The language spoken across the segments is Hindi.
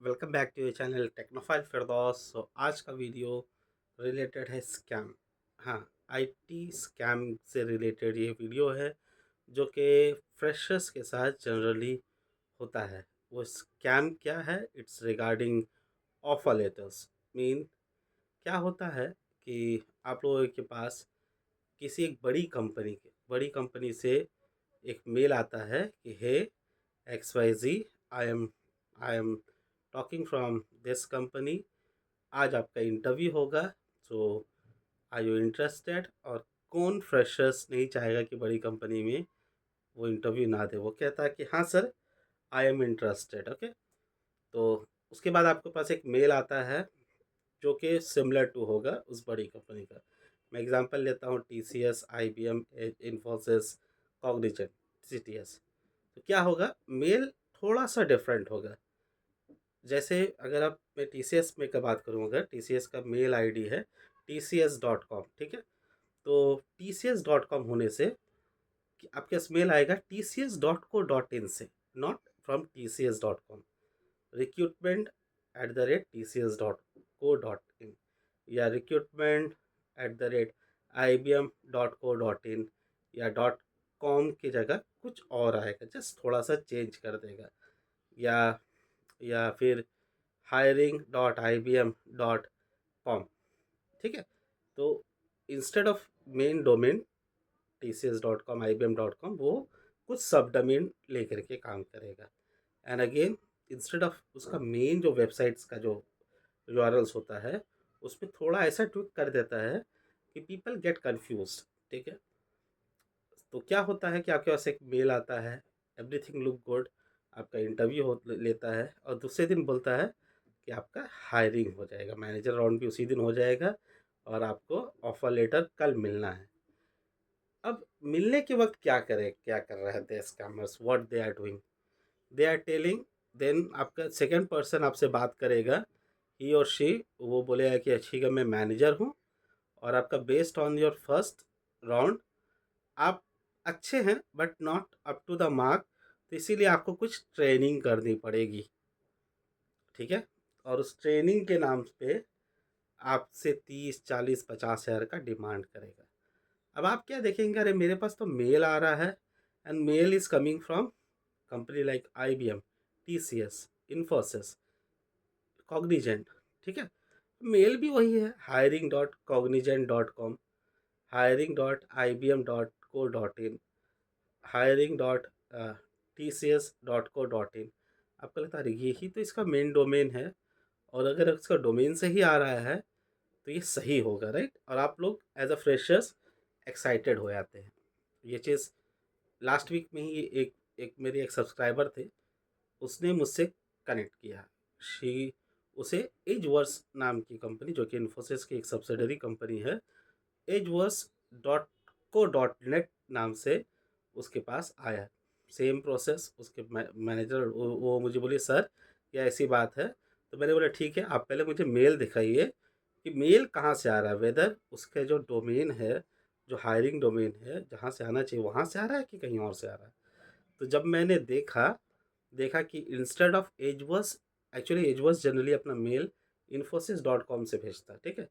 Welcome back to your channel Technophile Firdaus. आज का वीडियो रिलेटेड है स्कैम। हाँ, आईटी स्कैम से रिलेटेड ये वीडियो है जो कि फ्रेशर्स के साथ जनरली होता है। वो स्कैम क्या है? It's regarding offer letters. Mean क्या होता है कि आप लोगों के पास किसी एक बड़ी कंपनी से एक मेल आता है कि हे XYZ, I am I am talking from this company. आज आपका इंटरव्यू होगा, सो आर यू इंटरेस्टेड? और कौन फ्रेशर्स नहीं चाहेगा कि बड़ी कंपनी में वो इंटरव्यू ना दे। वो कहता है कि हाँ sir, I am interested. Okay, तो उसके बाद आपके पास एक मेल आता है जो कि सिमिलर टू होगा उस बड़ी कंपनी का। मैं एग्जांपल लेता हूँ TCS, IBM, Infosys, Cognizant, CTS। तो क्या होगा, मेल थोड़ा सा डिफरेंट होगा। जैसे अगर आप, मैं TCS में का बात करूँ, अगर TCS का मेल आईडी है tcs.com, ठीक है। तो tcs.com होने से कि आपके पास मेल आएगा tcs.co.in से, नॉट फ्रॉम tcs.com। recruitment@tcs.co.in या recruitment@ibm.co.in या .com की जगह कुछ और आएगा, जस्ट थोड़ा सा चेंज कर देगा। या फिर hiring.ibm.com, ठीक है। तो instead of main domain tcs.com, ibm.com, वो कुछ सब डोमेन लेकर के काम करेगा। एंड अगेन, इंस्टेड ऑफ उसका मेन जो वेबसाइट्स का जो यूआरएल्स होता है, उसमें थोड़ा ऐसा ट्विक कर देता है कि पीपल गेट कंफ्यूज, ठीक है। तो क्या होता है कि आपके पास एक मेल आता है, एवरीथिंग लुक गुड, आपका इंटरव्यू हो लेता है, और दूसरे दिन बोलता है कि आपका हायरिंग हो जाएगा, मैनेजर राउंड भी उसी दिन हो जाएगा और आपको ऑफर लेटर कल मिलना है। अब मिलने के वक्त क्या कर रहे हैं scammers? What they are doing, they are telling, then आपका सेकंड पर्सन आपसे बात करेगा, ही और शी, वो बोलेगा कि अच्छी का मैं मैनेजर हूँ और आपका based on your first round आप अच्छे हैं but not up to the mark, तो इसीलिए आपको कुछ ट्रेनिंग करनी पड़ेगी, ठीक है। और उस ट्रेनिंग के नाम पे आपसे 30, 40, 50 हज़ार का डिमांड करेगा। अब आप क्या देखेंगे, अरे मेरे पास तो मेल आ रहा है and mail is coming from company like IBM, TCS, Infosys, Cognizant, ठीक है। मेल भी वही है, hiring.cognizant.com, hiring.ibm.co.in, hiring.tcs.co.in। आपको लगता है यही तो इसका मेन डोमेन है, और अगर इसका डोमेन से ही आ रहा है तो ये सही होगा, राइट। और आप लोग एज अ फ्रेशर्स एक्साइटेड हो जाते हैं। ये चीज़ लास्ट वीक में ही एक एक मेरे एक सब्सक्राइबर थे, उसने मुझसे कनेक्ट किया। शी उसे एजवर्स नाम की कंपनी, जो कि इन्फोसिस की एक सब्सिडरी कंपनी है, एजवर्स डॉट को डॉट नेट नाम से उसके पास आया। सेम प्रोसेस, उसके मैनेजर वो मुझे बोली सर ये ऐसी बात है। तो मैंने बोला ठीक है, आप पहले मुझे मेल दिखाइए कि मेल कहाँ से आ रहा है, वेदर उसके जो डोमेन है, जो हायरिंग डोमेन है जहाँ से आना चाहिए वहाँ से आ रहा है कि कहीं और से आ रहा है। तो जब मैंने देखा देखा कि इंस्टेड ऑफ एजवर्स, एक्चुअली एजवर्स जनरली अपना मेल infosys.com से भेजता है, ठीक है।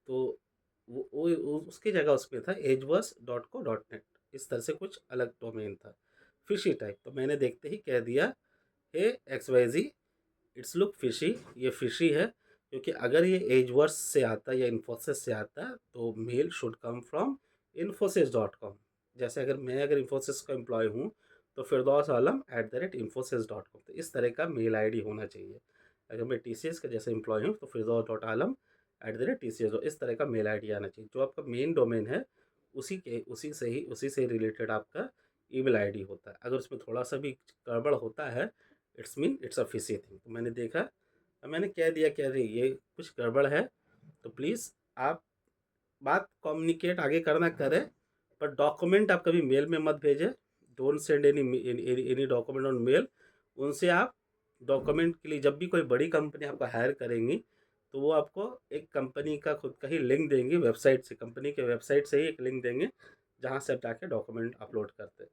तो उसकी जगह उसमें था edgeworks.co.net, इस तरह से कुछ अलग डोमेन था, फिशी टाइप। तो मैंने देखते ही कह दिया, हे XYZ, इट्स लुक फिशी, ये फिशी है, क्योंकि अगर ये एजवर्स से आता या इन्फोसिस से आता तो mail should come from infosys.com। जैसे अगर इन्फोसिस का एम्प्लॉय हूँ तो फिरदौस आलम @infosys.com, तो इस तरह का मेल आईडी होना चाहिए। अगर मैं TCS का जैसे एम्प्लॉय हूँ तो फिरदौस डॉट आलम @TCS, इस तरह का मेल आईडी आना चाहिए। जो आपका मेन डोमेन है उसी से रिलेटेड आपका ईमेल आईडी होता है। अगर उसमें थोड़ा सा भी गड़बड़ होता है, इट्स अ फिशी थिंग। तो मैंने देखा और मैंने कह दिया कि अरे ये कुछ गड़बड़ है, तो प्लीज़ आप बात कम्युनिकेट आगे करना करें, पर डॉक्यूमेंट आप कभी मेल में मत भेजें। Don't send any document on mail. उनसे आप डॉक्यूमेंट के लिए, जब भी कोई बड़ी कंपनी आपको हायर करेंगी तो वो आपको एक कंपनी का खुद का ही लिंक देंगे, वेबसाइट से, कंपनी के वेबसाइट से ही एक लिंक देंगे जहाँ से आप जाके डॉक्यूमेंट अपलोड करते हैं।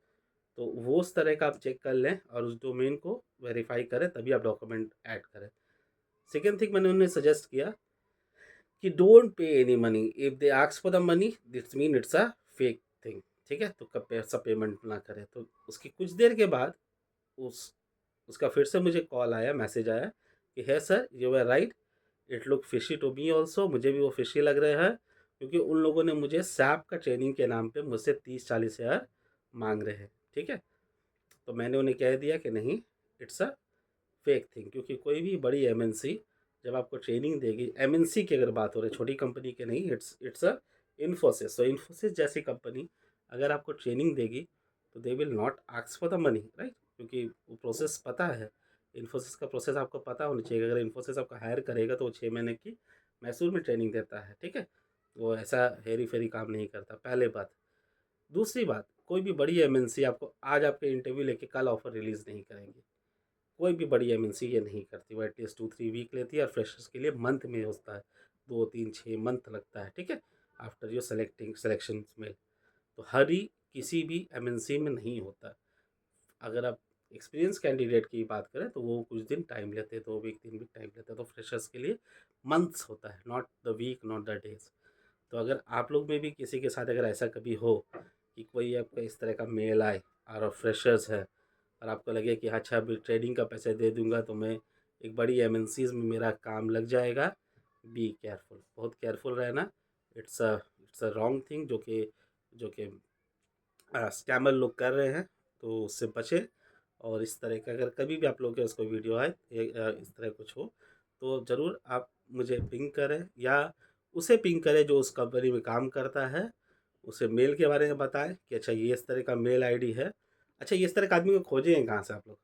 तो वो उस तरह का आप चेक कर लें और उस डोमेन को वेरीफाई करें, तभी आप डॉक्यूमेंट ऐड करें। सेकेंड थिंग मैंने उन्हें सजेस्ट किया कि don't pay any money, if they ask for the money that's mean it's a fake thing. ठीक है, तो कब पैसा पेमेंट ना करें। तो उसकी कुछ देर के बाद उस उसका फिर से मुझे कॉल आया, मैसेज आया कि है sir you are right, it look fishy to me also, मुझे भी वो फिशी लग रहे हैं, क्योंकि उन लोगों ने मुझे सैप का ट्रेनिंग के नाम पे मुझसे 30-40 हज़ार मांग रहे हैं। ठीक है, तो मैंने उन्हें कह दिया कि नहीं, इट्स अ फेक थिंग, क्योंकि कोई भी बड़ी एमएनसी जब आपको ट्रेनिंग देगी, एमएनसी की अगर बात हो रही है, छोटी कंपनी की नहीं, इट्स अ इन्फोसिस। तो इन्फोसिस जैसी कंपनी अगर आपको ट्रेनिंग देगी तो they will not ask for the money, right, क्योंकि वो प्रोसेस पता है, इन्फोसिस का प्रोसेस आपको पता होना चाहिए। अगर इन्फोसिस आपको हायर करेगा तो वो 6 महीने की मैसूर में ट्रेनिंग देता है। ठीक है, वो ऐसा हेरी फेरी काम नहीं करता, पहले बात। दूसरी बात, कोई भी बड़ी एमएनसी आपको आज आपके इंटरव्यू लेके कल ऑफर रिलीज़ नहीं करेंगी। कोई भी बड़ी एमएनसी ये नहीं करती, वो एटलीस्ट 2-3 वीक लेती है, और फ्रेशर्स के लिए मंथ में होता है, 2-3-6 मंथ लगता है। ठीक है, आफ्टर योर सिलेक्शन में। तो हरी किसी भी एमएनसी में नहीं होता। अगर आप एक्सपीरियंस कैंडिडेट की बात करें तो वो कुछ दिन टाइम लेते हैं, 2 वीक 3 वीक टाइम लेते हैं। तो फ्रेशर्स के लिए मंथ्स होता है, not the week, not the days. तो अगर आप लोग में भी किसी के साथ अगर ऐसा कभी हो कि कोई आपका इस तरह का मेल आए और फ्रेशर्स है, और आपको लगे कि अच्छा अभी ट्रेडिंग का पैसे दे दूंगा तो मैं एक बड़ी एमएनसीज में मेरा काम लग जाएगा, बी केयरफुल, बहुत केयरफुल रहना। इट्स अ रॉन्ग थिंग जो कि स्कैमर लोग कर रहे हैं, तो उससे बचें। और इस तरह का अगर कभी भी आप लोगों के पास कोई वीडियो आए इस तरह कुछ हो, तो ज़रूर आप मुझे पिंग करें, या उसे पिंग करें जो उस कंपनी में काम करता है। उसे मेल के बारे में बताएं कि अच्छा ये इस तरह का मेल आईडी है। अच्छा, ये इस तरह का आदमी को खोजेंगे कहाँ से आप लोग?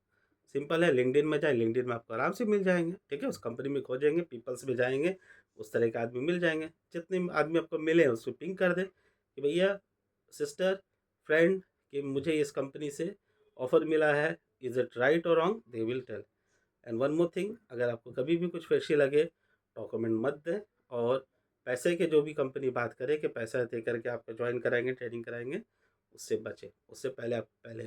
सिंपल है, लिंक्डइन में जाएं, लिंक्डइन में आपको आराम से मिल जाएंगे। ठीक है, उस कंपनी में खोजेंगे, पीपल्स में जाएंगे, उस तरह के आदमी मिल जाएंगे। जितने आदमी आपको मिले उसको पिंग कर दें कि भैया, सिस्टर, फ्रेंड, कि मुझे इस कंपनी से ऑफ़र मिला है, इज़ इट राइट और wrong, they will tell. And one more thing, अगर आपको कभी भी कुछ फिशी लगे, डॉक्यूमेंट मत दें। और पैसे के जो भी कंपनी बात करे कि पैसा दे करके आपको ज्वाइन कराएंगे, ट्रेनिंग कराएंगे, उससे बचें। उससे पहले आप पहले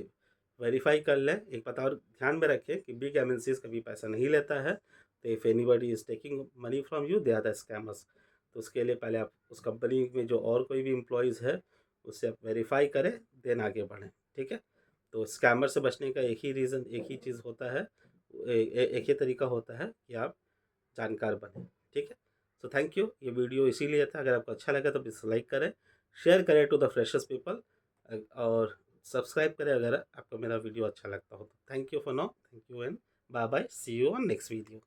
वेरीफाई कर लें। एक बात और ध्यान में रखें कि बिग एमएनसीज कभी पैसा नहीं लेता है। तो if anybody is taking money from you, they are the scammers. तो उसके लिए पहले आप उस कंपनी में जो और कोई भी एम्प्लॉयज़ है उससे आप वेरीफाई करें, देन आगे बढ़ें। ठीक है, तो स्कैमर से बचने का एक ही रीज़न, एक ही चीज़ होता है, एक ही तरीका होता है कि आप जानकार बने। ठीक है, सो थैंक यू। ये वीडियो इसीलिए था, अगर आपको अच्छा लगा तो प्लीज़ लाइक करें, शेयर करें टू द फ्रेशर्स पीपल, और सब्सक्राइब करें अगर आपको मेरा वीडियो अच्छा लगता हो तो। Thank you for now, thank you and bye bye, see you on next video.